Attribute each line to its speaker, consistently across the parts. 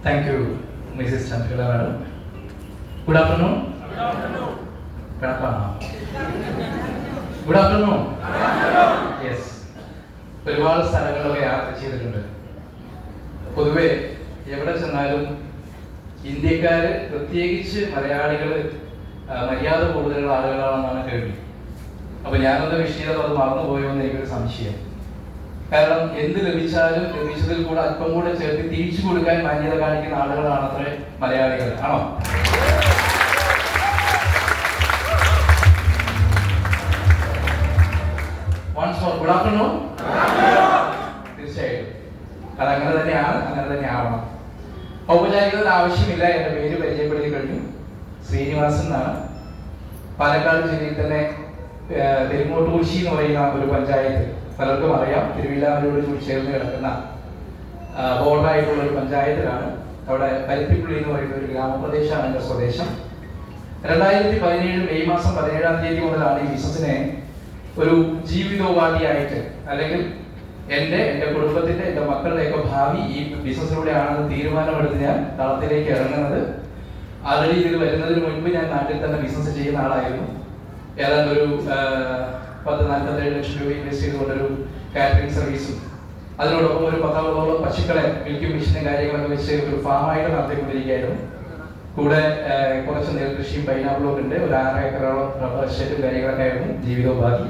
Speaker 1: Thank you, Mrs. Chandrakala Madam. Good afternoon.
Speaker 2: Good afternoon.
Speaker 1: Good afternoon. Yes. ഒരുപാട് സ്ഥലങ്ങളിലൊക്കെ യാത്ര ചെയ്തിട്ടുണ്ട്. പൊതുവെ എവിടെ ചെന്നാലും ഇന്ത്യക്കാര്, പ്രത്യേകിച്ച് മലയാളികൾ മര്യാദ കൂടുതലുള്ള ആളുകളാണെന്നാണ് കേൾവി. അപ്പൊ ഞാനൊന്ന് വിഷയം അത് മറന്നുപോയോ എന്ന് എനിക്കൊരു സംശയം. കാരണം എന്ത് ലഭിച്ചാലും ലഭിച്ചതിൽ കൂടെ അല്പം കൂടെ ചേർത്ത് തിരിച്ചു കൊടുക്കാൻ മാന്യത കാണിക്കുന്ന ആളുകളാണത്രേ മലയാളികൾ. ആണോ? Once more good afternoon. തീർച്ചയായിട്ടും അത് അങ്ങനെ തന്നെയാണ്, അങ്ങനെ തന്നെ ആവണം. ഔപചാരികത ആവശ്യമില്ല. എന്റെ പേര് പരിചയപ്പെടുത്തി കഴിഞ്ഞു. ശ്രീനിവാസൻ എന്നാണ്. പാലക്കാട് ജില്ലയിൽ തന്നെ പെരുങ്ങോട്ടുകുറിശി എന്ന് പറയുന്ന ഒരു പഞ്ചായത്ത്, പലർക്കും അറിയാം, തിരുവില്ലാമലയോട് ചേർന്ന് കിടക്കുന്ന ബോർഡറായിട്ടുള്ള ഒരു പഞ്ചായത്തിലാണ്. അവിടെ പരുത്തിപ്പുള്ളി എന്ന് പറയുന്ന ഒരു ഗ്രാമപ്രദേശമാണ് എൻ്റെ സ്വദേശം. 2017 മെയ് മാസം 17 മുതലാണ് ഈ ബിസിനസിനെ ഒരു ജീവിതോപാധിയായിട്ട്, അല്ലെങ്കിൽ എൻ്റെ കുടുംബത്തിൻ്റെ, എൻ്റെ മക്കളുടെയൊക്കെ ഭാവി ഈ ബിസിനസ്സിലൂടെയാണെന്ന് തീരുമാനമെടുത്ത് ഞാൻ കളത്തിലേക്ക് ഇറങ്ങുന്നത്. ആൾറെഡി ഇതിൽ വരുന്നതിന് മുൻപ് ഞാൻ നാട്ടിൽ തന്നെ ബിസിനസ് ചെയ്യുന്ന ആളായിരുന്നു. ഏതാണ്ട് ഒരു 10-47 ലക്ഷം രൂപ ഇൻവെസ്റ്റ് ചെയ്തുകൊണ്ടൊരു കാറ്ററിംഗ് സർവീസും അതിനോടൊപ്പം ഒരു 10-ഓളം പശുക്കളെ മിൽക്കിംഗ് മെഷീനും കാര്യങ്ങളൊക്കെ വെച്ച് ഒരു ഫാമായിട്ട് നടത്തിക്കൊണ്ടിരിക്കുകയായിരുന്നു. കൂടെ കുറച്ച് നെൽകൃഷിയും പൈനാപ്പിളും ഒക്കെ ഉണ്ട്. ഒരു 6 ഏക്കറോളം റബ്ബർ എസ്റ്റേറ്റും കാര്യങ്ങളൊക്കെ ആയിരുന്നു ജീവിതോപാധി.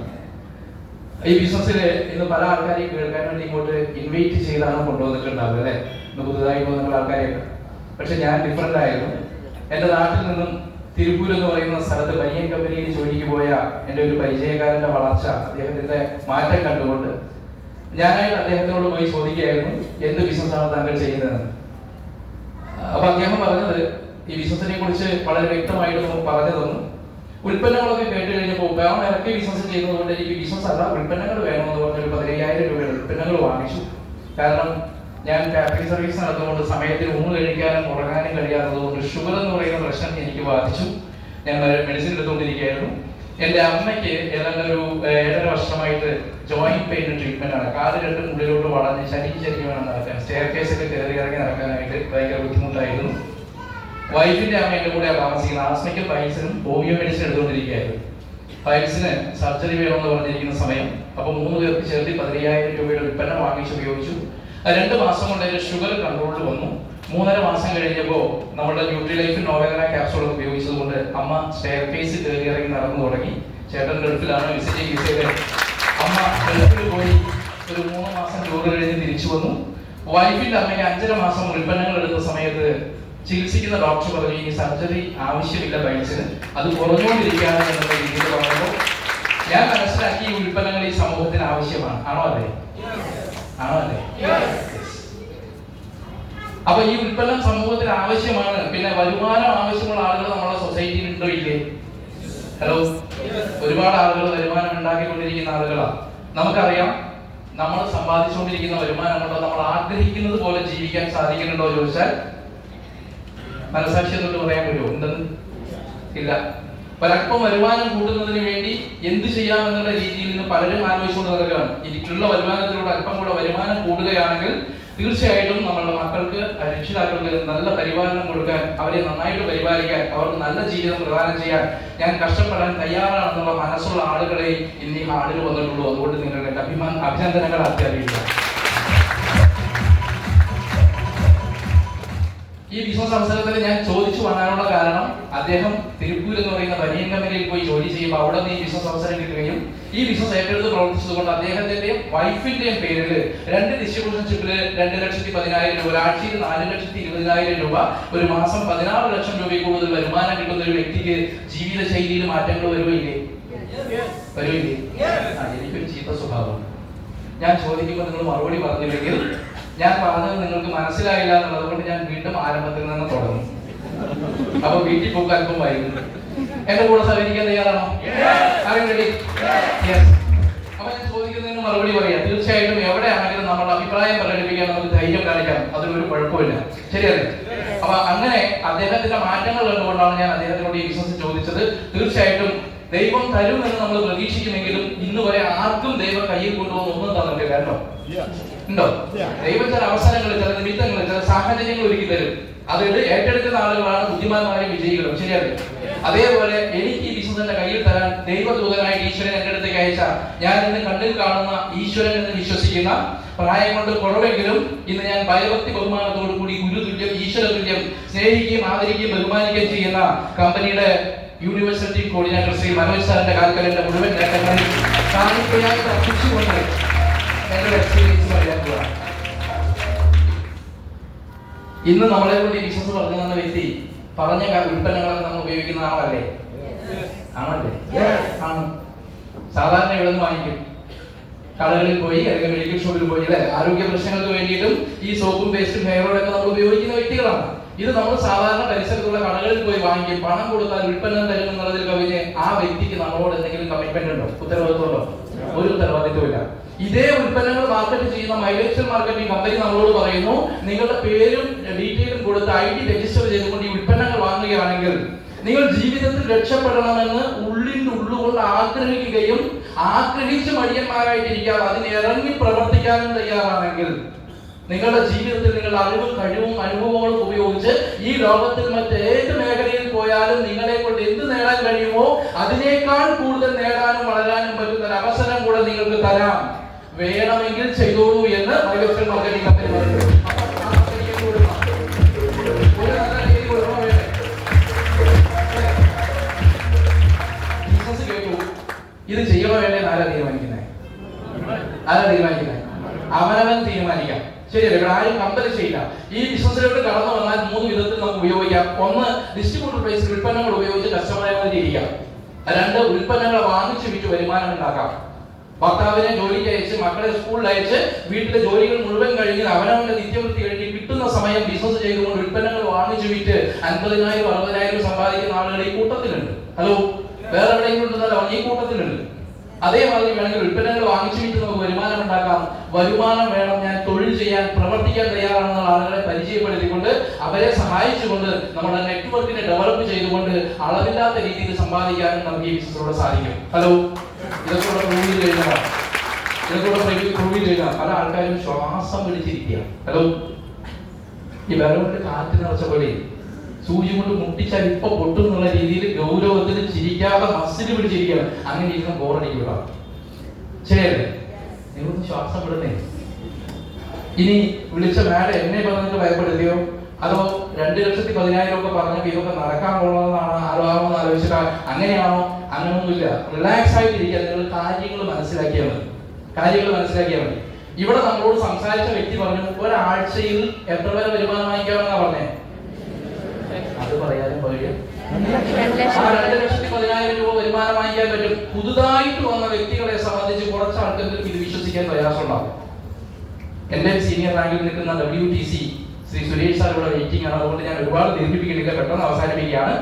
Speaker 1: ഈ ബിസിനസ്സിൽ ഇന്ന് പല ആൾക്കാരെയും കേൾക്കാൻ വേണ്ടി ഇങ്ങോട്ട് ഇൻവൈറ്റ് ചെയ്താണ് കൊണ്ടുവന്നിട്ടുണ്ടാവുക അല്ലേ, ഇന്ന് പുതുതായി പോകുന്ന ആൾക്കാരെയൊക്കെ. പക്ഷെ ഞാൻ ഡിഫറൻ്റ് ആയിരുന്നു. എൻ്റെ നാട്ടിൽ നിന്നും തിരുപ്പൂർ എന്ന് പറയുന്ന സ്ഥലത്ത് ബനിയൻ കമ്പനിയിൽ ജോലിക്ക് പോയ എൻ്റെ ഒരു പരിചയക്കാരൻ്റെ വളർച്ച, അദ്ദേഹത്തിൻ്റെ മാറ്റം കണ്ടുകൊണ്ട് ഞാനായിട്ട് അദ്ദേഹത്തിനോട് പോയി ചോദിക്കുകയായിരുന്നു, എന്ത് ബിസിനസ്സാണ് താങ്കൾ ചെയ്യുന്നതെന്ന്. അപ്പൊ അദ്ദേഹം പറഞ്ഞത്, ഈ ബിസിനസിനെ കുറിച്ച് വളരെ വ്യക്തമായിട്ട് നമുക്ക് പറഞ്ഞു തന്നു. ഉൽപ്പന്നങ്ങളൊക്കെ കേട്ട് കഴിഞ്ഞപ്പോൾ വേണം ഇറക്കി ബിസിനസ് ചെയ്യുന്നതുകൊണ്ട് എനിക്ക് ബിസിനസ് അല്ല, ഉൽപ്പന്നങ്ങൾ വേണമെന്ന് പറഞ്ഞൊരു 15,000 രൂപയുടെ ഉൽപ്പന്നങ്ങൾ വാങ്ങിച്ചു. കാരണം ഞാൻ കാറ്ററിംഗ് സർവീസ് നടത്തുകൊണ്ട് സമയത്തിന് ഊണ് കഴിക്കാനും ഉറങ്ങാനും കഴിയാത്തതുകൊണ്ട് ഷുഗർ എന്ന് പറയുന്ന പ്രശ്നം എനിക്ക് ബാധിച്ചു. ഞാൻ മെഡിസിൻ എടുത്തുകൊണ്ടിരിക്കുകയായിരുന്നു. എൻ്റെ അമ്മയ്ക്ക് ഏതാണ്ട് ഒരു 7.5 വർഷമായിട്ട് ജോയിന്റ് പെയിൻ ട്രീറ്റ്മെന്റ് ആണ്. കാല് രണ്ടും ഉള്ളിലോട്ട് വളഞ്ഞ് ശരിക്ക് വേണം നടക്കാൻ. സ്റ്റെയർ കേസൊക്കെ കയറി ഇറങ്ങി നടക്കാനായിട്ട് ഭയങ്കര ബുദ്ധിമുട്ടായിരുന്നു. വൈഫിന്റെ അമ്മ എൻ്റെ കൂടെ താമസിക്കുന്ന ആസ്മയ്ക്കും പൈൽസിനും ഹോമിയോ മെഡിസിൻ എടുത്തുകൊണ്ടിരിക്കുകയായിരുന്നു. പൈൽസിന് സർജറി വേണമെന്ന് പറഞ്ഞിരിക്കുന്ന സമയം. അപ്പൊ 3 പേർക്ക് ചേർത്ത് 15,000 രൂപയുടെ ഉൽപ്പന്നം വാങ്ങിച്ച് ഉപയോഗിച്ചു. 2 മാസം കൊണ്ട് എൻ്റെ ഷുഗർ കൺട്രോളിൽ വന്നു. 3.5 മാസം കഴിഞ്ഞപ്പോൾ നമ്മുടെ ന്യൂട്രിലൈഫ് നോവേന ക്യാപ്സൂൾ ഉപയോഗിച്ചത് കൊണ്ട് അമ്മ സ്റ്റെയർ കേസ് കയറി ഇറങ്ങി നടന്നു തുടങ്ങി. ചേട്ടൻ ഗൾഫിലാണ്, വിസിറ്റിംഗ് വിസയിൽ. അമ്മ ഗൾഫിൽ പോയി ഒരു 3 മാസം ടൂർ കഴിഞ്ഞ് തിരിച്ചു വന്നു. വൈഫിന്റെ അമ്മയ്ക്ക് 5.5 മാസം ഉൽപ്പന്നങ്ങൾ എടുത്ത സമയത്ത് ചികിത്സിക്കുന്ന ഡോക്ടർ പറഞ്ഞു, ഇനി സർജറി ആവശ്യമില്ല പൈൽസിന്, അത് കുറഞ്ഞുകൊണ്ടിരിക്കുകയാണ് എന്നുള്ള രീതിയിൽ പറഞ്ഞപ്പോൾ ഞാൻ മനസ്സിലാക്കി ഈ ഉൽപ്പന്നങ്ങൾ ഈ സമൂഹത്തിന് ആവശ്യമാണ്. ആണോ അല്ലേ? ആണോ അല്ലേ? അപ്പൊ ഈ ഉൽപ്പന്നം സമൂഹത്തിന് ആവശ്യമാണ്. പിന്നെ വരുമാനം ആവശ്യമുള്ള ആളുകൾ നമ്മുടെ സൊസൈറ്റിയിൽ ഉണ്ടോ ഇല്ലേ? ഹലോ, ഒരുപാട് ആളുകൾ വരുമാനം ഉണ്ടാക്കിക്കൊണ്ടിരിക്കുന്ന ആളുകളാണ്. നമുക്കറിയാം, നമ്മൾ സമ്പാദിച്ചുകൊണ്ടിരിക്കുന്ന വരുമാനം കൊണ്ട് നമ്മൾ ആഗ്രഹിക്കുന്നത് പോലെ ജീവിക്കാൻ സാധിക്കുന്നുണ്ടോ ചോദിച്ചാൽ മനസാക്ഷി തൊട്ട് പറയാൻ പറ്റുമോ? ഉണ്ടെന്ന് ഇല്ല. പലർക്കും വരുമാനം കൂട്ടുന്നതിന് വേണ്ടി എന്ത് ചെയ്യാമെന്നുള്ള രീതിയിൽ നിന്ന് പലരും ആലോചിച്ചുകൊണ്ട് നടക്കുകയാണ്. എനിക്കുള്ള വരുമാനത്തിലൂടെ അല്പം കൂടെ വരുമാനം കൂടുകയാണെങ്കിൽ തീർച്ചയായിട്ടും നമ്മളുടെ മക്കൾക്ക്, രക്ഷിതാക്കൾക്ക് നല്ല പരിപാലനം കൊടുക്കാൻ, അവരെ നന്നായിട്ട് പരിപാലിക്കാൻ, അവർക്ക് നല്ല ജീവിതം പ്രദാനം ചെയ്യാൻ ഞാൻ കഷ്ടപ്പെടാൻ തയ്യാറാണെന്നുള്ള മനസ്സുള്ള ആളുകളെ ഇന്ന് ഈ ഹാളിൽ വന്നിട്ടുള്ളൂ. അതുകൊണ്ട് നിങ്ങളുടെ അഭിനന്ദനങ്ങൾ അത്യാവശ്യമില്ല. ഈ ബിസിനസ് അവസരത്തിൽ ഞാൻ ചോദിച്ചു വരാനുള്ള കാരണം, അദ്ദേഹം തിരുപ്പൂർ എന്ന് പറയുന്ന ബനിയൻ കമ്പനിയിൽ പോയി ജോലി ചെയ്യുമ്പോൾ അവിടെ നിന്ന് ഈ ബിസിനസ് അവസരം കിട്ടുകയും ഈ ബിസിനസ് ഏറ്റെടുത്ത് പ്രവർത്തിച്ചതുകൊണ്ട് അദ്ദേഹത്തിന്റെയും വൈഫിന്റെയും പേരിൽ 2 ഡിസ്ട്രിബ്യൂഷൻഷിപ്പില് 2,10,000 രൂപ, ഒരാഴ്ചയിൽ 4,20,000 രൂപ, ഒരു മാസം 16 ലക്ഷം രൂപയിൽ കൂടുതൽ വരുമാനം കിട്ടുന്ന ഒരു വ്യക്തിക്ക് ജീവിത ശൈലിയിൽ മാറ്റങ്ങൾ വരുകയില്ലേ? എനിക്കൊരു ചീത്ത സ്വഭാവം. ഞാൻ ചോദിക്കുമ്പോൾ നിങ്ങൾ മറുപടി പറഞ്ഞില്ലെങ്കിൽ ഞാൻ പറഞ്ഞത് നിങ്ങൾക്ക് മനസ്സിലായില്ല എന്നുള്ളത് കൊണ്ട് ഞാൻ വീണ്ടും ആരംഭത്തിൽ നിന്ന് തുടങ്ങും. അപ്പൊ വീട്ടിൽ പോക്ക് അല്പം വൈകുന്നു. എന്റെ കൂടെ സഹകരിക്കാൻ തയ്യാറാണോ? അപ്പൊ ഞാൻ ചോദിക്കുന്നതിന് മറുപടി പറയാം. തീർച്ചയായിട്ടും എവിടെയാണെങ്കിലും നമ്മുടെ അഭിപ്രായം പ്രകടിപ്പിക്കാൻ നമുക്ക് ധൈര്യം കാണിക്കാം, അതിനൊരു കുഴപ്പമില്ല. ശരിയല്ലേ? അപ്പൊ അങ്ങനെ അദ്ദേഹത്തിന്റെ മാറ്റങ്ങൾ കണ്ടുകൊണ്ടാണ് ഞാൻ അദ്ദേഹത്തിനോട് ഈ ബിസിനസ് ചോദിച്ചത്. തീർച്ചയായിട്ടും ദൈവം തരും എന്ന് നമ്മൾ പ്രതീക്ഷിക്കുമെങ്കിലും ഇന്ന് വരെ ആർക്കും ദൈവം കയ്യിൽ കൊണ്ടുവന്ന് ഒന്നും തന്നിട്ടില്ല കേട്ടോ. ഉണ്ടോ? ദൈവം ചില അവസരങ്ങൾ, ചില നിമിത്തങ്ങൾ, ചില സാഹചര്യങ്ങൾ ഒരുക്കി തരും. അത് ഏറ്റെടുക്കുന്ന ആളുകളാണ് ബുദ്ധിമാന്മാരും വിജയികളും. ശരിയല്ലേ? അതേപോലെ എനിക്ക് ഈ ബിസിനസ് കയ്യിൽ തരാൻ ദൈവദൂതനായിട്ട് ഈശ്വരൻ എന്റെ അടുത്തേക്ക് അയച്ച, ഞാൻ ഇന്ന് കണ്ണിൽ കാണുന്ന ഈശ്വരൻ എന്ന് വിശ്വസിക്കുന്ന, പ്രായം കൊണ്ട് കുറവെങ്കിലും ഇന്ന് ഞാൻ ഭയഭക്തി ബഹുമാനത്തോടു കൂടി ഗുരുതുല്യം ഈശ്വരതുല്യം സ്നേഹിക്കുകയും ആദരിക്കുകയും ബഹുമാനിക്കുകയും ചെയ്യുന്ന കമ്പനിയുടെ യൂണിവേഴ്സിറ്റി കോർഡിനേറ്റർ ശ്രീ മനോജ് സാറിന്റെ കാൽക്കലിന്റെ മുഴുവൻ നേട്ടങ്ങളിൽ കാണിക്കയായി അർപ്പിച്ചുകൊണ്ട് ഞങ്ങളുടെ എക്സ്പീരിയൻസ് പറയാൻ പോവാം. ഇന്ന് നമ്മളെ കൊണ്ട് ഈ ബിസിനസ് പറഞ്ഞു തന്ന വ്യക്തി പറഞ്ഞ ഉൽപ്പന്നങ്ങളൊക്കെ നമ്മൾ ഉപയോഗിക്കുന്ന ആളല്ലേ? ആണല്ലേ? ആണ്. സാധാരണ ഇവിടെ നിന്ന് വാങ്ങിക്കും, കടകളിൽ പോയി അല്ലെങ്കിൽ മെഡിക്കൽ ഷോപ്പിൽ പോയി അല്ലെ, ആരോഗ്യ പ്രശ്നങ്ങൾക്ക് വേണ്ടിയിട്ടും ഈ സോപ്പും പേസ്റ്റും ഹെയർ ഓയിലൊക്കെ നമ്മൾ ഉപയോഗിക്കുന്ന വ്യക്തികളാണ്. ഇത് നമ്മൾ സാധാരണ പരിസരത്തുള്ള കടകളിൽ പോയി വാങ്ങിക്കും. പണം കൊടുത്താൽ ഉൽപ്പന്നം തരും എന്നുള്ളതിൽ കവിഞ്ഞ് ആ വ്യക്തിക്ക് നമ്മളോട് എന്തെങ്കിലും കമ്മിറ്റ്മെന്റ് ഉണ്ടോ? ഉത്തരവാദിത്വം ഉണ്ടോ? ഒരു ഉത്തരവാദിത്വമില്ല. ഇതേ ഉൽപ്പന്നങ്ങൾ മാർക്കറ്റ് ചെയ്യുന്ന മൈലേജ് മാർക്കറ്റിംഗ് കമ്പനി നമ്മളോട് പറയുന്നു, നിങ്ങളുടെ പേരും ഡീറ്റെയിലും കൊടുത്ത് ID രജിസ്റ്റർ ചെയ്തുകൊണ്ട് ഈ ഉൽപ്പന്നങ്ങൾ വാങ്ങുകയാണെങ്കിൽ നിങ്ങൾ ജീവിതത്തിൽ രക്ഷപ്പെടണമെന്ന് ഉള്ളിന്റെ ഉള്ളുകൊണ്ട് ആഗ്രഹിക്കുകയും ആഗ്രഹിച്ച് മടിയന്മാരായിട്ടിരിക്കാതെ അതിന് ഇറങ്ങി പ്രവർത്തിക്കാനും തയ്യാറാണെങ്കിൽ നിങ്ങളുടെ ജീവിതത്തിൽ നിങ്ങളുടെ അറിവും കഴിവും അനുഭവങ്ങളും ഉപയോഗിച്ച് ഈ ലോകത്തിൽ മറ്റേത് മേഖലയിൽ പോയാലും നിങ്ങളെ കൊണ്ട് എന്ത് നേടാൻ കഴിയുമോ അതിനേക്കാൾ കൂടുതൽ നേടാനും വളരാനും പറ്റുന്ന ഒരു അവസരം കൂടെ നിങ്ങൾക്ക് തരാം. വേണമെങ്കിൽ ചെയ്തോളൂ എന്ന് മൈലേജ് മാർക്കറ്റിംഗ് കമ്പനി പറയുന്നു. ഇത് ചെയ്യണോ വേണ്ടേ? ആരാ തീരുമാനിക്കുന്നത്? അവനവൻ തീരുമാനിക്കാം. ശരിയല്ലേ? ഇവിടെ ആരും കമ്പൽ ചെയ്യില്ല. ഈ ബിസിനസ്സിലോട്ട് കടന്നു വന്നാൽ 3 വിധത്തിൽ നമുക്ക് ഉപയോഗിക്കാം. ഒന്ന്, ഡിസ്ട്രിബ്യൂട്ടർ പ്രൈസിൽ ഉൽപ്പന്നങ്ങൾ ഉപയോഗിച്ച് കസ്റ്റമറെ ഇരിക്കാം. 2, ഉൽപ്പന്നങ്ങൾ വാങ്ങിച്ച് വിറ്റ് വരുമാനം ഉണ്ടാക്കാം. ഭർത്താവിനെ ജോലിക്ക് അയച്ച്, മക്കളെ സ്കൂളിൽ അയച്ച്, വീട്ടിലെ ജോലികൾ മുഴുവൻ കഴിഞ്ഞ് അവനവന്റെ നിത്യവൃത്തി കഴിഞ്ഞ് കിട്ടുന്ന സമയം ബിസിനസ് ചെയ്തുകൊണ്ട് ഉൽപ്പന്നങ്ങൾ വാങ്ങിച്ചു വിറ്റ് 50,000 60,000 സമ്പാദിക്കുന്ന ആളുകൾ ഈ കൂട്ടത്തിലുണ്ട്. ഹലോ, വേറെ എവിടെയെങ്കിലും ഉണ്ടെന്നല്ല, ഈ കൂട്ടത്തിലുണ്ട്. അതേമാതിരി വേണമെങ്കിൽ ഉൽപ്പന്നങ്ങൾ വാങ്ങിച്ചു വിറ്റ് നമുക്ക് വരുമാനം ഉണ്ടാക്കാം. വരുമാനം വേണം, ഞാൻ തൊഴിൽ ചെയ്യാൻ പ്രവർത്തിക്കാൻ തയ്യാറാണെന്ന ആളുകളെ പരിചയപ്പെടുത്തിക്കൊണ്ട് അവരെ സഹായിച്ചുകൊണ്ട് നമ്മുടെ നെറ്റ്വർക്കിനെ ഡെവലപ്പ് ചെയ്തുകൊണ്ട് അളവില്ലാത്ത രീതിയിൽ സമ്പാദിക്കാനും നമുക്ക് ഈ ബിസിനസ്സിലൂടെ സാധിക്കും. ഹലോ, ഇതൊക്കെ പ്രൂവ് ചെയ്യുന്നതാണ്. പ്രൂവ് ചെയ്യുക. പല ആൾക്കാരും ശ്വാസം പിടിച്ചിരിക്കുക. ഹലോ, ഈ വെറുതെ കാറ്റ് നിറച്ച പോലെ സൂചി കൊണ്ട് മുട്ടിച്ചാൽ ഇപ്പൊ പൊട്ടും എന്നുള്ള രീതിയിൽ ഗൗരവത്തിൽ ചിരിക്കാതെ മസിൽ പിടിച്ചിരിക്കുകയാണ്. അങ്ങനെ ഇരുന്ന് ബോറടിക്കുക. ശരിയല്ലേ? നിങ്ങളൊന്ന് ശ്വാസം വിടുന്നേ. ഇനി വിളിച്ച മാഡം എന്നെ പറഞ്ഞിട്ട് ഭയപ്പെടുത്തിയോ? അതോ 2,10,000 ഒക്കെ പറഞ്ഞപ്പോൾ ഇതൊക്കെ നടക്കാൻ പോകുന്നതാണ് ആലോചന ആലോചിച്ചിട്ട് അങ്ങനെയാണോ? അങ്ങനെയൊന്നുമില്ല. റിലാക്സ് ആയിട്ടിരിക്കുക. നിങ്ങൾ കാര്യങ്ങൾ മനസ്സിലാക്കിയാൽ മതി. ഇവിടെ നമ്മളോട് സംസാരിച്ച വ്യക്തി പറഞ്ഞു, ഒരാഴ്ചയിൽ എത്ര വരെ വരുമാനം വാങ്ങിക്കാമെന്നാ പറഞ്ഞേ? അത് പറയാനും പറയും. 2,10,000 രൂപ വരുമാനം വാങ്ങിക്കാൻ പറ്റും. പുതുതായിട്ട് വന്ന വ്യക്തികളെ സംബന്ധിച്ച് കുറച്ച് ആൾക്കാർക്ക് ഇത് വിശ്വസിക്കാൻ പ്രയാസമുണ്ടാവും. എന്റെ സീനിയർ റാങ്കിൽ നിൽക്കുന്ന WTC ശ്രീ സുരേഷ് സാർ ഇവിടെ വെയിറ്റിംഗ് ആണ്. അതുകൊണ്ട് ഞാൻ ഒരുപാട് ദീർഘിപ്പിക്കുന്നില്ല, പെട്ടെന്ന് അവസാനിപ്പിക്കുകയാണ്.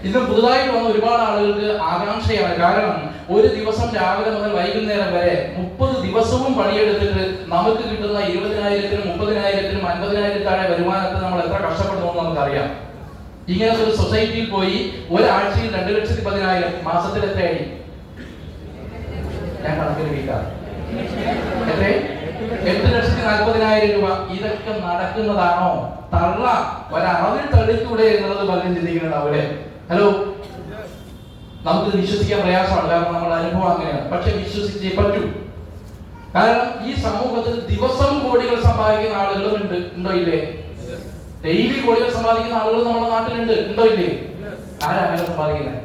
Speaker 1: ഇന്ന് പുതുതായിട്ട് വന്ന ഒരുപാട് ആളുകൾക്ക് ആകാംക്ഷയാണ്. കാരണം ഒരു ദിവസം രാവിലെ മുതൽ വൈകുന്നേരം വരെ 30 ദിവസവും പണിയെടുത്തിട്ട് നമുക്ക് കിട്ടുന്ന 20,000-നും 30,000-നും 50,000 താഴെ വരുമാനത്തിന് നമ്മൾ എത്ര കഷ്ടപ്പെടുന്നു നമുക്കറിയാം. ഇങ്ങനത്തെ ഒരു സൊസൈറ്റിയിൽ പോയി ഒരാഴ്ചയിൽ 2,10,000 മാസത്തിൽ എത്രയായി? ഞാൻ കണക്കിന് വീട്ടാം. എത്ര? 8,40,000 രൂപ. ഇതൊക്കെ നടക്കുന്നതാണോ? തള്ള ഒരളവിൽ തള്ളിക്കൂടെ എന്നുള്ളത് പലരും ചിന്തിക്കുന്നുണ്ടാവൂലേ? ഹലോ, നമുക്ക് വിശ്വസിക്കാൻ പ്രയാസമാണ്. കാരണം നമ്മുടെ അനുഭവം അങ്ങനെയാണ്. പക്ഷെ വിശ്വസിച്ചേ പറ്റൂ. കാരണം ഈ സമൂഹത്തിൽ ദിവസം കോടികൾ സമ്പാദിക്കുന്ന ആളുകളും ഉണ്ട്. ഉണ്ടോ ഇല്ലേ? ഡെയിലി കോടികൾ സമ്പാദിക്കുന്ന ആളുകൾ നമ്മുടെ നാട്ടിലുണ്ട്. ഉണ്ടോ ഇല്ലേ? ആരാ സമ്പാദിക്കുന്നത്?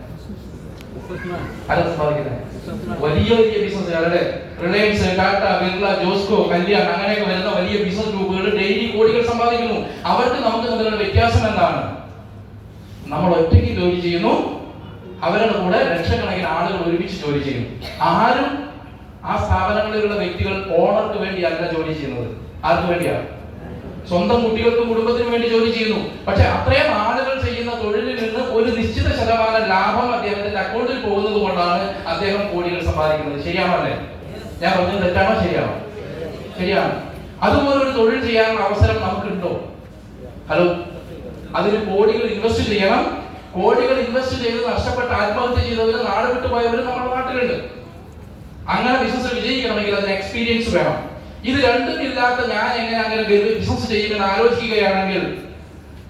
Speaker 1: വലിയ ബിസിനസ്സുകാരുടെ റിലയൻസ്, ടാറ്റ, ബിർള, ജോസ്കോ, കല്യാൺ അങ്ങനെയൊക്കെ വരുന്ന വലിയ ബിസിനസ് ഗ്രൂപ്പുകൾ ഡെയിലി കോടികൾ സമ്പാദിക്കുന്നു. അവർക്ക് നമുക്ക് തമ്മിലുള്ള വ്യത്യാസം എന്താണ്? നമ്മൾ ഒറ്റയ്ക്ക് ജോലി ചെയ്യുന്നു, അവരുടെ കൂടെ ലക്ഷക്കണക്കിന് ആളുകൾ ഒരുമിച്ച് ജോലി ചെയ്യുന്നു. ആരും ആ സ്ഥാപനങ്ങളിലുള്ള വ്യക്തികൾ ഓണർക്ക് വേണ്ടിയല്ല ജോലി ചെയ്യുന്നത്. ആർക്ക് വേണ്ടിയാണ്? സ്വന്തം കുട്ടികൾക്കും കുടുംബത്തിനും വേണ്ടി ജോലി ചെയ്യുന്നു. പക്ഷെ അത്രയും ആളുകൾ ചെയ്യുന്ന തൊഴിലിൽ നിന്ന് ഒരു നിശ്ചിത ശതമാനം ലാഭം അദ്ദേഹത്തിന്റെ അക്കൗണ്ടിൽ പോകുന്നത് കൊണ്ടാണ് അദ്ദേഹം കോടികൾ സമ്പാദിക്കുന്നത്. ശരിയാണോ അല്ലേ? ഞാൻ പറഞ്ഞത് തെറ്റാണോ? ശരിയാണ്. അതുപോലെ ഒരു തൊഴിൽ ചെയ്യാനുള്ള അവസരം നമുക്കുണ്ടോ? ഹലോ, അതിന് കോടികൾ ഇൻവെസ്റ്റ് ചെയ്യണം. കോടികൾ ഇൻവെസ്റ്റ് ചെയ്ത് നഷ്ടപ്പെട്ട് ആത്മഹത്യ ചെയ്തവരും നാട് വിട്ടുപോയവരും നമ്മുടെ നാട്ടിലുണ്ട്. അങ്ങനെ ബിസിനസ് വിജയിക്കണമെങ്കിൽ അതിന് എക്സ്പീരിയൻസ് വേണം. ഇത് രണ്ടും ഇല്ലാത്ത ഞാൻ എങ്ങനെ അങ്ങനെ ബിസിനസ് ചെയ്യുമെന്ന് ആലോചിക്കുകയാണെങ്കിൽ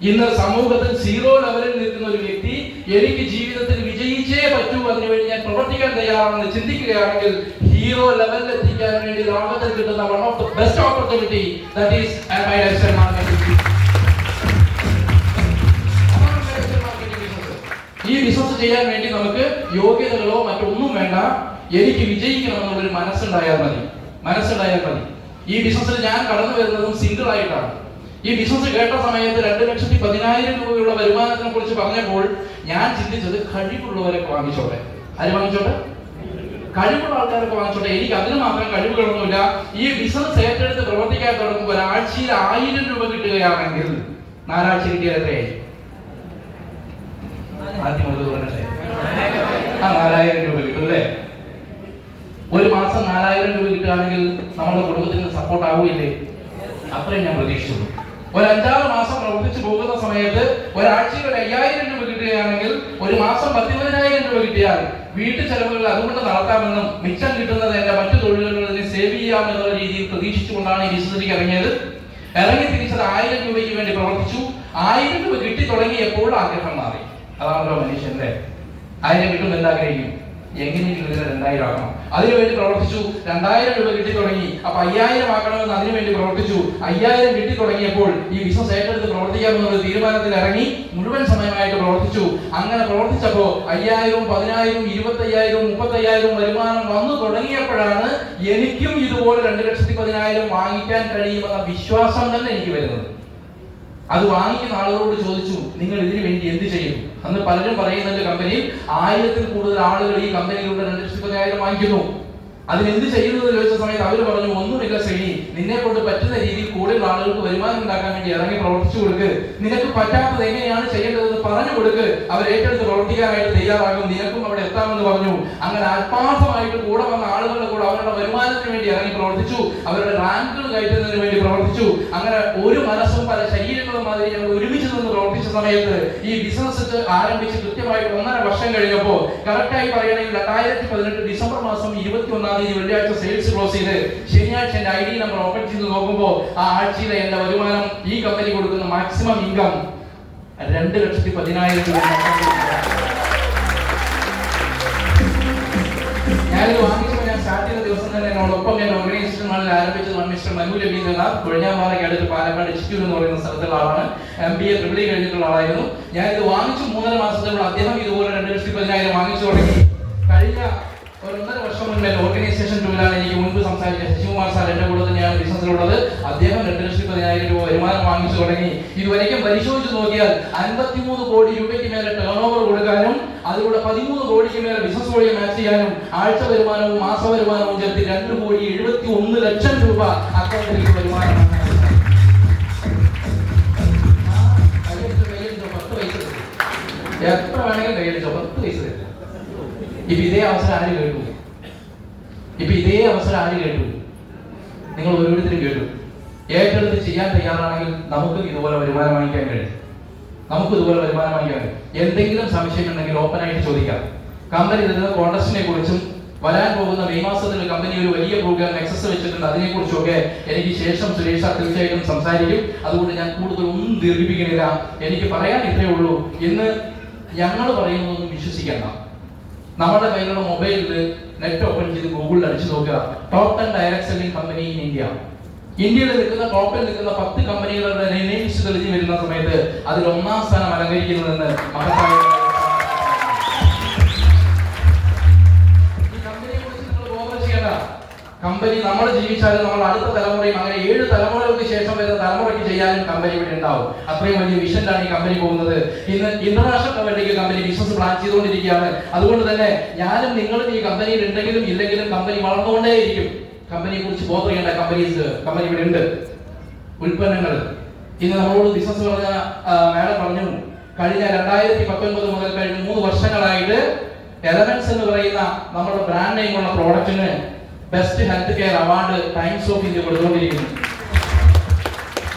Speaker 1: ഇന്ന് സമൂഹത്തിൽ സീറോ ലെവലിൽ നിൽക്കുന്ന ഒരു വ്യക്തി എനിക്ക് ജീവിതത്തിൽ വിജയിച്ചേ പറ്റൂ അതിനുവേണ്ടി ഞാൻ പ്രവർത്തിക്കാൻ തയ്യാറാണെന്ന് ചിന്തിക്കുകയാണെങ്കിൽ ഹീറോ ലെവലിൽ എത്തിക്കാൻ വേണ്ടി ലോകത്തിൽ കിട്ടുന്ന one of the best opportunity that is my lifestyle marketing. ഈ ബിസിനസ് ചെയ്യാൻ വേണ്ടി നമുക്ക് യോഗ്യതകളോ മറ്റൊന്നും വേണ്ട. എനിക്ക് വിജയിക്കണമെന്നുള്ളൊരു മനസ്സുണ്ടായാൽ മതി. ഈ ബിസിനസ്സിൽ ഞാൻ കടന്നു വരുന്നതും സിംഗിൾ ആയിട്ടാണ്. ഈ ബിസിനസ് കേട്ട സമയത്ത് 2,10,000 രൂപയുള്ള വരുമാനത്തിനെ കുറിച്ച് പറഞ്ഞപ്പോൾ ഞാൻ ചിന്തിച്ചത് കഴിവുള്ളവരൊക്കെ വാങ്ങിച്ചോട്ടെ. ആര് വാങ്ങിച്ചോട്ടെ? കഴിവുള്ള ആൾക്കാരൊക്കെ വാങ്ങിച്ചോട്ടെ. എനിക്ക് അതിന് മാത്രം കഴിവുകളൊന്നുമില്ല. ഈ ബിസിനസ് ഏറ്റെടുത്ത് പ്രവർത്തിക്കാൻ തുടങ്ങുമ്പോൾ ഒരാഴ്ചയിൽ 1000 രൂപ കിട്ടുകയാണെങ്കിൽ 4 ആഴ്ച കിട്ടിയാൽ എത്രയായി? ആദ്യം 4000 രൂപ കിട്ടും അല്ലേ? ഒരു മാസം 4000 രൂപ കിട്ടുകയാണെങ്കിൽ നമ്മുടെ കുടുംബത്തിന് സപ്പോർട്ട് ആവുകയില്ലേ? അത്രയും ഞാൻ പ്രതീക്ഷിച്ചുള്ളൂ. ഒരു 5-6 മാസം പ്രവർത്തിച്ചു പോകുന്ന സമയത്ത് ഒരാഴ്ചയിൽ 5000 രൂപ കിട്ടുകയാണെങ്കിൽ ഒരു മാസം 10,000 രൂപ കിട്ടിയാൽ വീട്ടു ചെലവുകൾ അതുകൊണ്ട് നടത്താമെന്നും മിച്ചം കിട്ടുന്നത് എന്റെ മറ്റു തൊഴിലുകളിൽ സേവ് ചെയ്യാമെന്നുള്ള രീതിയിൽ പ്രതീക്ഷിച്ചുകൊണ്ടാണ് ഈ ബിസിനസ്സിലേക്ക് ഇറങ്ങി തിരിച്ചത് 1000 രൂപയ്ക്ക് വേണ്ടി പ്രവർത്തിച്ചു. 1000 രൂപ കിട്ടി തുടങ്ങിയപ്പോൾ ആഗ്രഹം മാറി. അതാണല്ലോ മനുഷ്യന്റെ 1000 കിട്ടും എന്താഗ്രഹിക്കും? എങ്ങനെയെങ്കിലും ഇതിനെ 2000 ആക്കണം. അതിനുവേണ്ടി പ്രവർത്തിച്ചു. 2000 രൂപ കിട്ടി തുടങ്ങി. അപ്പൊ 5000 ആക്കണമെന്ന് അതിനുവേണ്ടി പ്രവർത്തിച്ചു. 5000 കിട്ടി തുടങ്ങിയപ്പോൾ ഈ ബിസിനസ് ഏറ്റെടുത്ത് പ്രവർത്തിക്കാമെന്നുള്ള തീരുമാനത്തിൽ ഇറങ്ങി മുഴുവൻ സമയമായിട്ട് പ്രവർത്തിച്ചു. അങ്ങനെ പ്രവർത്തിച്ചപ്പോ 5000, 10,000, 25,000, 30,000 വരുമാനം വന്നു തുടങ്ങിയപ്പോഴാണ് എനിക്കും ഇതുപോലെ 2,10,000 വാങ്ങിക്കാൻ കഴിയുമെന്ന വിശ്വാസം തന്നെ എനിക്ക് വരുന്നത്. അത് വാങ്ങിക്കുന്ന ആളുകളോട് ചോദിച്ചു, നിങ്ങൾ ഇതിനു വേണ്ടി എന്ത് ചെയ്യും? അന്ന് പലരും പറയുന്നുണ്ട് കമ്പനിയിൽ 1000-ൽ കൂടുതൽ ആളുകൾ ഈ കമ്പനിയിലൂടെ 2,10,000 വാങ്ങിക്കുന്നു. അതിനെന്ത് ചെയ്യുന്നു എന്ന് ചോദിച്ച സമയത്ത് അവർ പറഞ്ഞു, ഒന്നുമില്ല ശ്രീനി, നിന്നെ കൊണ്ട് പറ്റുന്ന രീതിയിൽ കൂടുതൽ ആളുകൾക്ക് വരുമാനം ഉണ്ടാക്കാൻ വേണ്ടി ഇറങ്ങി പ്രവർത്തിച്ചു കൊടുക്ക്. നിനക്ക് പറ്റാത്തത് എങ്ങനെയാണ് ചെയ്യേണ്ടതെന്ന് പറഞ്ഞു കൊടുക്ക്. അവർ ഏറ്റെടുത്ത് പ്രവർത്തിക്കാനായിട്ട് തയ്യാറാകും. നിനക്കും അവിടെ എത്താമെന്ന് പറഞ്ഞു. അങ്ങനെ ആത്മാർത്ഥമായിട്ട് കൂടെ വന്ന ആളുകളുടെ കൂടെ അവരുടെ വരുമാനത്തിന് വേണ്ടി ഇറങ്ങി പ്രവർത്തിച്ചു. അവരുടെ റാങ്കുകൾ കയറ്റുന്നതിന് വേണ്ടി പ്രവർത്തിച്ചു. അങ്ങനെ ഒരു മനസ്സും പല ശരീരങ്ങളും മാതിരി ഞങ്ങൾ ഒരുമിച്ച് നിന്ന് പ്രവർത്തിച്ച സമയത്ത് ഈ ബിസിനസ് ആരംഭിച്ച് കൃത്യമായിട്ട് 1.5 വർഷം കഴിഞ്ഞപ്പോൾ കറക്റ്റായി പറയുകയാണെങ്കിൽ 2018 ഡിസംബർ മാസം 21 വെള്ളിയാഴ്ച സെയിൽസ് ക്ലോസ് ചെയ്ത് ശനിയാഴ്ച എന്റെ ID നമ്പർ ഓപ്പൺ ചെയ്ത് നോക്കുമ്പോൾ ആ ആഴ്ചയിലെ എന്റെ വരുമാനം ഈ കമ്പനി കൊടുക്കുന്ന മാക്സിമം ഇൻകം 2,10,000 രൂപ. ഞാനിത് വാങ്ങിച്ചപ്പോൾ ഞാൻ സ്റ്റാർട്ട് ചെയ്ത ദിവസം തന്നെ എന്നോടൊപ്പം എന്റെ ഓർഗനൈസേഷനിൽ ആരംഭിച്ചത് മിസ്റ്റർ മനു രവീന്ദ്രനാഥ്, കൊഴിഞ്ഞാമ്പാറയ്ക്ക് അടുത്ത് പാലക്കാട് ചിറ്റൂർ എന്ന് പറയുന്ന സ്ഥലത്തുള്ള ആളാണ്. MBA BBA കഴിഞ്ഞിട്ടുള്ള ആളായിരുന്നു. ഞാനിത് വാങ്ങിച്ചു 3.5 മാസത്തിലുള്ള അദ്ദേഹം ഇതുപോലെ 2,10,000 വാങ്ങിച്ചു തുടങ്ങി. കഴിഞ്ഞ ഒരു 1.5 വർഷം മുന്നേ ഓർഗനൈസേഷൻ ടൂലാണ് എനിക്ക് മുൻപ് സംസാരിച്ച ശശികുമാർ സാർ എന്റെ കൂടെ തന്നെയാണ് ബിസിനസ്സിലുള്ളത്. അദ്ദേഹം 2,10,000 രൂപ വരുമാനം വാങ്ങിച്ചു തുടങ്ങി. ഇതുവരെയും പരിശോധിച്ച് നോക്കിയാൽ 53 കോടി രൂപയ്ക്ക് മേലെ ടേൺ ഓവർ കൊടുക്കാനും അതിലൂടെ 13 കോടിക്ക് മേലെ ബിസിനസ് വഴി മാച്ച് ചെയ്യാനും ആഴ്ച വരുമാനവും മാസ വരുമാനവും ചേർത്ത് 2,71,00,000 രൂപ അക്കൗണ്ടിലേക്ക് വരുമാനം. 10 പൈസ എത്ര വേണമെങ്കിലും കൈയടിച്ചോ, 10 പൈസ തരില്ല. ഇപ്പൊ ഇതേ അവസരം ആര് കേട്ടു? നിങ്ങൾ ഓരോരുത്തരും കേട്ടു. ഏറ്റെടുത്ത് ചെയ്യാൻ തയ്യാറാണെങ്കിൽ നമുക്ക് ഇതുപോലെ വരുമാനം വാങ്ങിക്കാൻ കഴിയും. എന്തെങ്കിലും സംശയം ഉണ്ടെങ്കിൽ ഓപ്പൺ ആയിട്ട് ചോദിക്കാം. കമ്പനി തരുന്ന കോൺട്രാസ്റ്റിനെ കുറിച്ചും വരാൻ പോകുന്ന മെയ് മാസത്തിൽ കമ്പനി ഒരു വലിയ പ്രോഗ്രാം എക്സസ് വെച്ചിട്ടുണ്ട്. അതിനെക്കുറിച്ചൊക്കെ എനിക്ക് ശേഷം സുരേഷ തീർച്ചയായിട്ടും സംസാരിക്കും. അതുകൊണ്ട് ഞാൻ കൂടുതലൊന്നും ദീർഘിപ്പിക്കുന്നില്ല. എനിക്ക് പറയാൻ ഇത്രയേ ഉള്ളൂ. ഇന്ന് ഞങ്ങൾ പറയുന്നതൊന്നും വിശ്വസിക്കേണ്ട. നമ്മുടെ കയ്യിലുള്ള മൊബൈലിൽ നെറ്റ് ഓപ്പൺ ചെയ്ത് ഗൂഗിളിൽ അടിച്ചു നോക്കുക, top 10 direct selling company in India. ഇന്ത്യയിൽ നിൽക്കുന്ന ടോപ്പിൽ നിൽക്കുന്ന 10 കമ്പനികളുടെ നെയിംസ് തെളിഞ്ഞു വരുന്ന സമയത്ത് അതിൽ 1-ാം സ്ഥാനം അലങ്കരിക്കുന്നതെന്ന് മഹത്തായ ഈ കമ്പനിയെ കുറിച്ച് നിങ്ങൾ ബോധം ചെയ്യേണ്ട. കമ്പനി നമ്മൾ ജീവിച്ചാലും നമ്മൾ അടുത്ത തലമുറയും അങ്ങനെ 7 തലമുറകൾക്ക് ശേഷം വരുന്ന തലമുറയ്ക്ക് ചെയ്യാനും കമ്പനി ഇവിടെ ഉണ്ടാവും. അത്രയും വലിയ വിഷനിലാണ് ഈ കമ്പനി പോകുന്നത്. ഇന്ന് ഇന്റർനാഷണൽ ലെവലിലേക്ക് കമ്പനി ബിസിനസ് പ്ലാൻ ചെയ്തുകൊണ്ടിരിക്കുകയാണ്. അതുകൊണ്ട് തന്നെ ഞാനും നിങ്ങളും ഈ കമ്പനിയിൽ ഉണ്ടെങ്കിലും ഇല്ലെങ്കിലും കമ്പനി വളർന്നുകൊണ്ടേയിരിക്കും. കമ്പനിയെ കുറിച്ച് ബോധം ചെയ്യേണ്ട കമ്പനി ഇവിടെ ഉണ്ട്. ഉൽപ്പന്നങ്ങൾ ഇന്ന് നമ്മളോട് ബിസിനസ് പറഞ്ഞ മേഡം പറഞ്ഞു, കഴിഞ്ഞ 2019 മുതൽ കഴിഞ്ഞ 3 വർഷങ്ങളായിട്ട് എലമെന്റ്സ് എന്ന് പറയുന്ന നമ്മുടെ ബ്രാൻഡ് നെയിമുള്ള പ്രോഡക്റ്റിന് best health care award Times of India കൊടുത്തുകൊണ്ടിരിക്കുന്നു.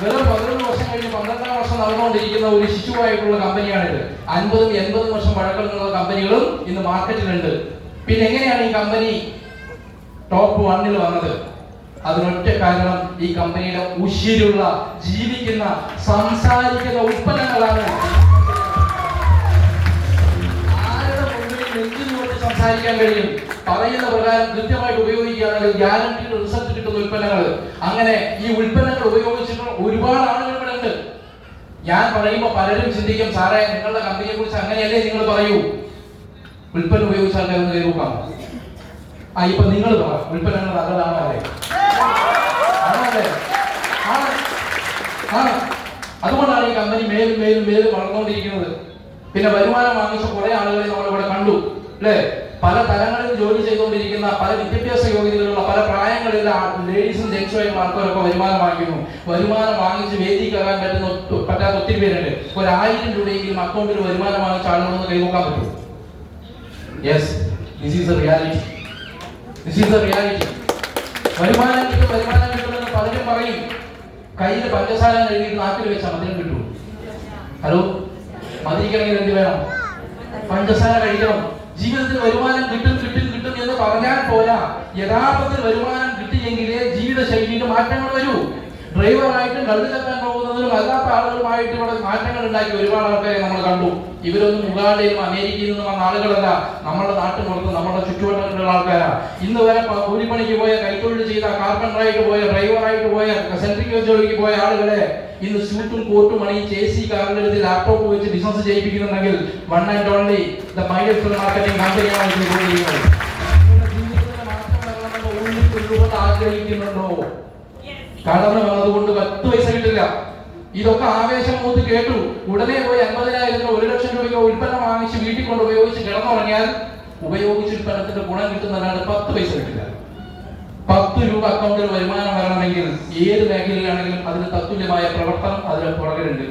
Speaker 1: വെറും 11 വർഷം കഴിഞ്ഞ് 12-ാം വർഷം നടന്നുകൊണ്ടിരിക്കുന്ന ഒരു ശിശുവായിട്ടുള്ള കമ്പനിയാണിത്. 50-80 വർഷം പഴക്കമുള്ള കമ്പനികളും ഇന്ന് മാർക്കറ്റിലുണ്ട്. പിന്നെ എങ്ങനെയാണ് ഈ കമ്പനി ടോപ്പ് 1-ൽ വന്നത്? അതിനൊറ്റ കാരണം ഈ കമ്പനിയുടെ ഉശിരുള്ള, ജീവിക്കുന്ന, സംസാരിക്കുന്ന ഉൽപ്പന്നങ്ങളാണ്. ആരുടെ മുന്നിൽ നെഞ്ചിനുകൊണ്ട് സംസാരിക്കാൻ കഴിയും, പറയുന്ന പ്രകാരം കൃത്യമായിട്ട് ഉപയോഗിക്കുകയാണെങ്കിൽ ഗ്യാരണ്ടീഡ് റിസൾട്ട് കിട്ടുന്ന ഉൽപ്പന്നങ്ങൾ. അങ്ങനെ ഈ ഉൽപ്പന്നങ്ങൾ ഉപയോഗിച്ചിട്ടുള്ള ഒരുപാട് ആളുകൾ ഇവിടെ ഉണ്ട്. ഞാൻ പറയുമ്പോൾ പലരും ചിന്തിക്കും, സാറേ നിങ്ങളുടെ കമ്പനിയെ കുറിച്ച് അങ്ങനെയല്ലേ നിങ്ങൾ പറയൂ. ഉൽപ്പന്നം ഉപയോഗിച്ച ആൾക്കാരൊന്ന് കൈ നോക്കാം. ഇപ്പൊ നിങ്ങൾ പറ, ഉൽപ്പന്നങ്ങൾ നല്ലതാണോ അല്ലേ? ആണല്ലേ? ആണ്. അതുകൊണ്ടാണ് ഈ കമ്പനി മേലും മേലും മേലും വളർന്നുകൊണ്ടിരിക്കുന്നത്. പിന്നെ വരുമാനം വാങ്ങിച്ച കുറെ ആളുകളെ നമ്മൾ ഇവിടെ കണ്ടു അല്ലേ? പല തലങ്ങളിൽ ജോലി ചെയ്തുകൊണ്ടിരിക്കുന്ന, പല വിദ്യാഭ്യാസ യോഗ്യതകളുള്ള, പല പ്രായങ്ങളിലുള്ള ലേഡീസും ജെൻസുമായിട്ടുള്ള ആൾക്കാരൊക്കെ വരുമാനം വാങ്ങിക്കുന്നു. വരുമാനം വാങ്ങിച്ച് വേദി കയറാൻ പറ്റാത്ത ഒത്തിരി പേരുണ്ട്. 1000 രൂപയെങ്കിലും അക്കൗണ്ടിൽ വരുമാനം വാങ്ങിച്ച ആളുകളൊന്ന് കൈവക്കാൻ പറ്റും. Yes, this is A reality. വരുമാനം കിട്ടുമെന്ന് പലരും പറയും. കയ്യിൽ പഞ്ചസാര കഴുകിയിട്ട് നാട്ടിൽ വെച്ചാൽ മധുരം കിട്ടും. ഹലോ, മധുരിക്കണമെങ്കിൽ എന്ത് വേണം? പഞ്ചസാര കഴിക്കണം. ജീവിതത്തിൽ വരുമാനം കിട്ടും എന്ന് പറഞ്ഞാൽ പോരാ. യഥാർത്ഥത്തിൽ വരുമാനം കിട്ടിയെങ്കിലേ ജീവിത ശൈലിയിൽ മാറ്റങ്ങൾ വരൂ. ഡ്രൈവറായിട്ടും കള്ളു ചക്കാൻ പോകുന്നതിനും അല്ലാത്ത ആളുകളുമായിട്ട് ഇവിടെ മാറ്റങ്ങൾ ഉണ്ടാക്കി ഒരുപാട് ആൾക്കാരെ നമ്മൾ കണ്ടു. ഇവരൊന്നും ഉഗാണ്ടയിലും അമേരിക്കയിൽ നിന്നും വന്ന ആളുകളല്ല, നമ്മുടെ നാട്ടിൻ പുറത്ത് നമ്മുടെ ചുറ്റുവട്ടങ്ങളിലുള്ള ആൾക്കാരാ. ഇന്ന് വരെ കൂലിപ്പണിക്ക് പോയ, കൈത്തൊഴിൽ ചെയ്ത, കാർപ്പൻ്ററായിട്ട് പോയ, ഡ്രൈവറായിട്ട് പോയ, സെൻട്രിക് ജോലിക്ക് പോയ ആളുകളെ ഇന്ന് സ്യൂട്ടും കോട്ടും അണിയിച്ച് AC കാറിന്റെ അടുത്ത് ലാപ്ടോപ്പ് വെച്ച് ബിസിനസ് ചെയ്യിപ്പിക്കുന്നുണ്ടെങ്കിൽ one and only the mind marketing കമ്പനിയാണ് ഇത് ചെയ്യുന്നത്. ജീവിതത്തിന്റെ മാറ്റം വരണമെന്ന് ഉള്ളിൽ ആഗ്രഹിക്കുന്നുണ്ടോ? കടന്നു വന്നതുകൊണ്ട് 10 പൈസ കിട്ടില്ല. ഇതൊക്കെ ആവേശം മൂത്ത് കേട്ടു. ഉടനെ പോയി 50,000 1 ലക്ഷം രൂപയ്ക്ക് ഉൽപ്പന്നം വാങ്ങിച്ച് വീട്ടിൽ കൊണ്ട് ഉപയോഗിച്ച് കിടന്നുറങ്ങിയാൽ ഉപയോഗിച്ച ഉൽപ്പന്നത്തിന്റെ ഗുണം കിട്ടുന്നതിനാണ് 10 പൈസ കിട്ടില്ല. 10 രൂപ അക്കൗണ്ടിൽ വരുമാനം വരണമെങ്കിൽ ഏത് മേഖലയിലാണെങ്കിലും അതിന് തത്തുല്യമായ പ്രവർത്തനം അതിന് പുറകിലുണ്ട്.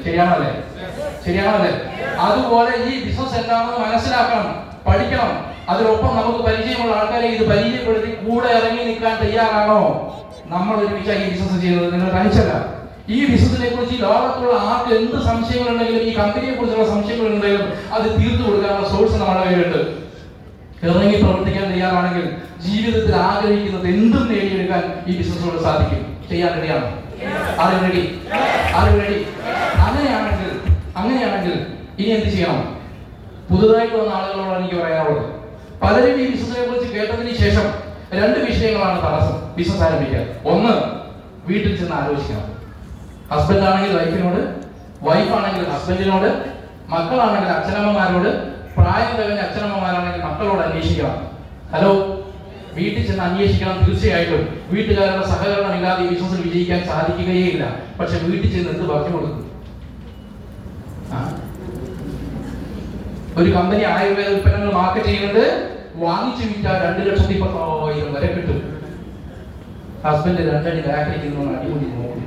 Speaker 1: ശരിയാണല്ലേ? അതുപോലെ ഈ ബിസിനസ് എന്താണെന്ന് മനസ്സിലാക്കണം, പഠിക്കണം. അതിനൊപ്പം നമുക്ക് പരിചയമുള്ള ആൾക്കാരെ ഇത് പരിചയപ്പെടുത്തി കൂടെ ഇറങ്ങി നിൽക്കാൻ തയ്യാറാണോ? നമ്മൾ ഒരുമിച്ചാണ് ഈ ബിസിനസ് ചെയ്യുന്നത്. നിങ്ങൾ തനിച്ചല്ല. ഈ ബിസിനസിനെ കുറിച്ച് ഈ ലോകത്തുള്ള ആർക്ക് എന്ത് സംശയങ്ങളുണ്ടെങ്കിലും, ഈ കമ്പനിയെ കുറിച്ചുള്ള സംശയങ്ങളുണ്ടെങ്കിലും അത് തീർത്തു കൊടുക്കാനുള്ള സോഴ്സ് നമ്മുടെ കയ്യിലുണ്ട്. ഇറങ്ങി പ്രവർത്തിക്കാൻ തയ്യാറാണെങ്കിൽ ജീവിതത്തിൽ ആഗ്രഹിക്കുന്നത് എന്തും നേടിയെടുക്കാൻ ഈ ബിസിനസ്സിലൂടെ സാധിക്കും. ചെയ്യാൻ റെഡിയാണോ? ആരും റെഡി? അങ്ങനെയാണെങ്കിൽ ഇനി എന്ത് ചെയ്യണം? പുതുതായിട്ട് വന്ന ആളുകളോടാണ് എനിക്ക് പറയാനുള്ളത്. പലരും ഈ ബിസിനസിനെ കുറിച്ച് കേട്ടതിന് ശേഷം 2 വിഷയങ്ങളാണ് തടസ്സം ബിസിനസ് ആരംഭിക്കാൻ. ഒന്ന്, വീട്ടിൽ ചെന്ന് ആലോചിക്കണം. ഹസ്ബൻഡ് ആണെങ്കിൽ വൈഫിനോട്, വൈഫാണെങ്കിൽ ഹസ്ബൻഡിനോട്, മക്കളാണെങ്കിൽ അച്ഛനമ്മമാരോട്, പ്രായം തികഞ്ഞ അച്ഛനമ്മമാരാണെങ്കിൽ മക്കളോട് അന്വേഷിക്കണം. ഹലോ, വീട്ടിൽ ചെന്ന് അന്വേഷിക്കണം. തീർച്ചയായിട്ടും വീട്ടുകാരുടെ സഹകരണം ഇല്ലാതെ ഈ ബിസിനസ്സിൽ വിജയിക്കാൻ സാധിക്കുകയില്ല. പക്ഷെ വീട്ടിൽ ചെന്ന് എന്ത് പറഞ്ഞു കൊടുക്കും? ഒരു കമ്പനി ആയുർവേദ ഉൽപ്പന്നങ്ങൾ മാർക്കറ്റ് ചെയ്യുന്നുണ്ട്. വാങ്ങിച്ചു വിറ്റാൽ 2,10,000 വരെ കിട്ടും. ഹസ്ബൻഡ് 2 അടി ബാക്കിലിരിക്കുന്നു, അടിപൊളി നോക്കും.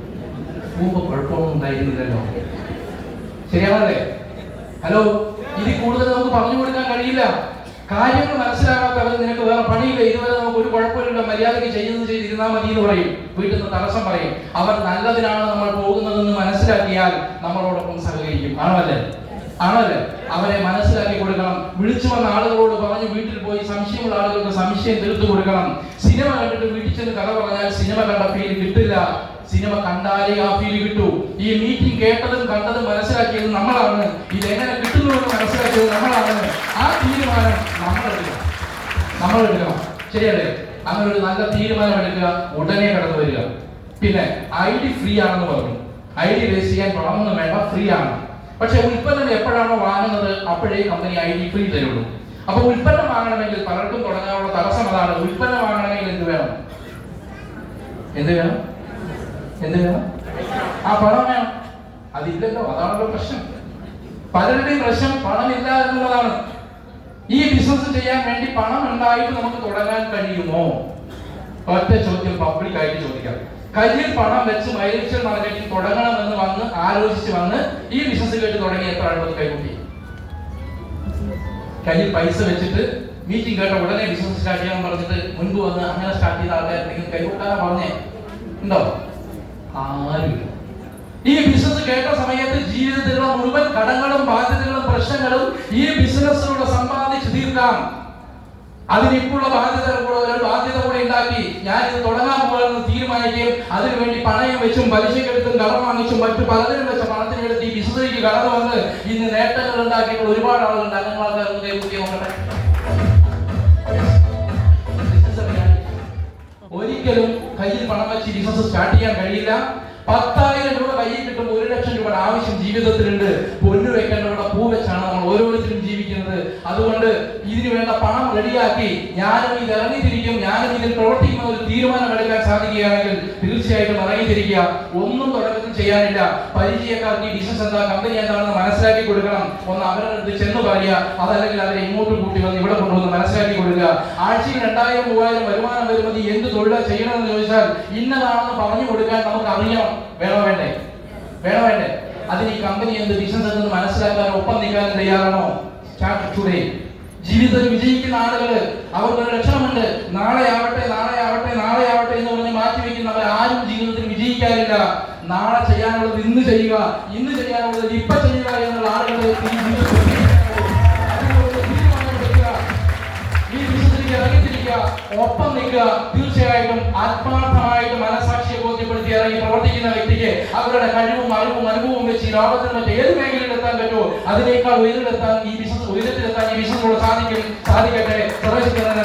Speaker 1: മുമ്പ് കുഴപ്പമൊന്നും ഉണ്ടായിരുന്നില്ലല്ലോ. ശരിയാണല്ലേ? ഹലോ, ഇതിൽ കൂടുതൽ നമുക്ക് പറഞ്ഞു കൊടുക്കാൻ കഴിയില്ല. കാര്യങ്ങൾ മനസ്സിലാകാത്തവർ നിനക്ക് വേറെ പണിയില്ല, ഇതുവരെ നമുക്ക് ഒരു കുഴപ്പമില്ല, മര്യാദയ്ക്ക് ചെയ്തിരുന്നാൽ മതി എന്ന് പറയും. വീട്ടിൽ നിന്ന് തടസ്സം പറയും. അവർ നല്ലതിനാണ് നമ്മൾ പോകുന്നതെന്ന് മനസ്സിലാക്കിയാൽ നമ്മളോടൊപ്പം സഹകരിക്കും. ആണല്ലേ? അവരെ മനസ്സിലാക്കി കൊടുക്കണം. വിളിച്ചു വന്ന ആളുകളോട് പറഞ്ഞു വീട്ടിൽ പോയി സംശയമുള്ള ആളുകൾക്ക് സംശയം തീർത്തു കൊടുക്കണം. സിനിമ കണ്ടിട്ട് വീട്ടിൽ ചെന്ന് കഥ പറഞ്ഞാൽ സിനിമ കണ്ട ഫീൽ കിട്ടില്ല. സിനിമ കണ്ടാലേ ആ ഫീൽ കിട്ടൂ. ഈ മീറ്റിംഗ് കേട്ടതും കണ്ടതും മനസ്സിലാക്കിയത് നമ്മളാണ്. ഇതെങ്ങനെ കിട്ടുന്നു എന്ന് മനസ്സിലാക്കിയത് നമ്മളാണ്. ആ തീരുമാനം നമ്മൾ എടുക്കണം. ശരിയല്ലേ? അങ്ങനെ ഒരു നല്ല തീരുമാനം എടുക്കുക. ഉടനെ കടന്നു വരിക. പിന്നെ ID ഫ്രീ ആണെന്ന് പറഞ്ഞു. ID രജിസ്റ്റർ ചെയ്യാൻ പണമൊന്നും വേണ്ട, ഫ്രീ ആണ്. പക്ഷെ ഉൽപ്പന്നം എപ്പോഴാണോ വാങ്ങുന്നത് അപ്പോഴേ കമ്പനി ID ഫ്രീ തരുള്ളൂ. അപ്പൊ ഉൽപ്പന്നം വാങ്ങണമെങ്കിൽ പലർക്കും തുടങ്ങാനുള്ള തടസ്സം അതാണ്. ഉൽപ്പന്നം വാങ്ങണമെങ്കിൽ എന്ത് വേണം? പണം വേണം. അതില്ലല്ലോ, അതാണല്ലോ പ്രശ്നം. പലരുടെയും പ്രശ്നം പണമില്ല എന്നുള്ളതാണ്. ഈ ബിസിനസ് ചെയ്യാൻ വേണ്ടി പണം ഉണ്ടായിട്ട് നമുക്ക് തുടങ്ങാൻ കഴിയുമോ? ഒറ്റ ചോദ്യം പബ്ലിക്കായിട്ട് ചോദിക്കാം. കയ്യിൽ പണം വെച്ച് മൈലേഷ്യൽ മാർക്കറ്റിംഗ് തുടങ്ങണമെന്ന് ആലോചിച്ച് ഈ ബിസിനസ് കേട്ട് തുടങ്ങി എത്ര ആളുകൾ കൈകൂട്ടി? കയ്യിൽ പൈസ വെച്ചിട്ട് മീറ്റിംഗ് കേട്ട ഉടനെ ബിസിനസ് സ്റ്റാർട്ട് ചെയ്യാൻ പറഞ്ഞിട്ട് മുൻപ് വന്ന് അങ്ങനെ സ്റ്റാർട്ട് ചെയ്ത ആൾക്കാർ കൈകൂട്ടാനാ പറഞ്ഞേ? ഉണ്ടോ? ആരുമില്ല. ഈ ബിസിനസ് കേട്ട സമയത്ത് ജീവിതത്തിലുള്ള മുഴുവൻ കടങ്ങളും, ബാധ്യതകളും, പ്രശ്നങ്ങളും ഈ ബിസിനസ്സിലൂടെ സമ്പാദിച്ചു തീർക്കാം. 10 ലക്ഷം അതിനിപ്പുള്ള ബാധ്യത കൂടെ ഉണ്ടാക്കി ഞാൻ ഇത് തുടങ്ങാൻ പോകാമെന്ന് തീരുമാനിക്കുകയും അതിനുവേണ്ടി പണയം വെച്ചും പലിശക്കെടുത്തും കടം വാങ്ങിച്ചും മറ്റു പലതിനും വെച്ച പണത്തിനെടുത്ത് ഈ ബിസിനസ്സിലേക്ക് കടന്നു വന്ന് ഇന്ന് നേട്ടങ്ങൾ ഉണ്ടാക്കിയിട്ടുള്ള ഒരുപാട് ആളുകളുണ്ട്. അങ്ങനെ ആൾക്കാർ കുത്തി നോക്കട്ടെ. ഒരിക്കലും കയ്യിൽ പണം വെച്ച് ബിസിനസ് സ്റ്റാർട്ട് ചെയ്യാൻ കഴിയില്ല. 10,000 രൂപ കയ്യിൽ കിട്ടുമ്പോൾ 1 ലക്ഷം രൂപയുടെ ആവശ്യം ജീവിതത്തിലുണ്ട്. പൊന്നു വെക്കേണ്ടവിടെ പൂ വെച്ചാണ് നമ്മൾ ഓരോരുത്തരും ജീവിക്കുന്നത്. അതുകൊണ്ട് ഇതിനു വേണ്ട പണം റെഡിയാക്കി ഞാനും ഇത് ഇറങ്ങിത്തിരിക്കും, ഞാനും ഇതിൽ പ്രവർത്തിക്കുന്ന ഒരു തീരുമാനം എടുക്കാൻ സാധിക്കുകയാണെങ്കിൽ തീർച്ചയായിട്ടും ഇറങ്ങിത്തിരിക്കുക. ഒന്നും തുടക്കത്തിൽ ചെയ്യാനില്ല. പരിചയക്കാർക്ക് ഈ ബിസിനസ് എന്താ, കമ്പനി എന്താണെന്ന് മനസ്സിലാക്കി കൊടുക്കണം. ഒന്ന് അവരുടെ അടുത്ത് ചെന്ന് പറയുക, അതല്ലെങ്കിൽ അവരെ ഇങ്ങോട്ട് കൂട്ടി വന്ന് ഇവിടെ കൊണ്ടുവന്ന് മനസ്സിലാക്കി കൊടുക്കുക. ആഴ്ചയിൽ 2,000-3,000 വരുമാനം വരുമ്പോൾ എന്ത് തൊഴിലാ ചെയ്യണമെന്ന് ചോദിച്ചാൽ ഇന്നതാണെന്ന് പറഞ്ഞു കൊടുക്കാൻ നമുക്ക് അറിയാം. വേണോ വേണ്ടേ? അതിന് ഈ കമ്പനി എന്ത്, ബിസിനസ് എന്തെന്ന് മനസ്സിലാക്കാൻ ഒപ്പം നിൽക്കാൻ തയ്യാറാണോ? Start today. ജീവിതത്തിൽ വിജയിക്കുന്ന ആളുകള് അവർക്കൊരു ലക്ഷണമുണ്ട്. നാളെ ആവട്ടെ എന്ന് പറഞ്ഞ് മാറ്റിവെക്കുന്നവർ ആരും ജീവിതത്തിൽ വിജയിക്കാറില്ല. നാളെ ചെയ്യാനുള്ളത് ഇന്ന് ചെയ്യുക, ഇന്ന് ചെയ്യാനുള്ളത് ഇപ്പൊ ചെയ്യുക എന്നുള്ള ആളുകളെ ഒപ്പം നിൽക്കുക. തീർച്ചയായിട്ടും ആത്മാർത്ഥമായിട്ട് മനസാക്ഷിയെ ബോധ്യപ്പെടുത്തി ഇറങ്ങി പ്രവർത്തിക്കുന്ന വ്യക്തിക്ക് അവരുടെ കഴിവും അറിവും അനുഭവവും വെച്ച് ഈ ലോകത്തിന് മറ്റേ ഏത് മേഖലയിൽ എത്താൻ പറ്റുമോ അതിനേക്കാൾ ഉയരത്തിലെത്താൻ ഈ ബിസിനസ്സിലൂടെ സാധിക്കട്ടെ. സർവശക്തനായ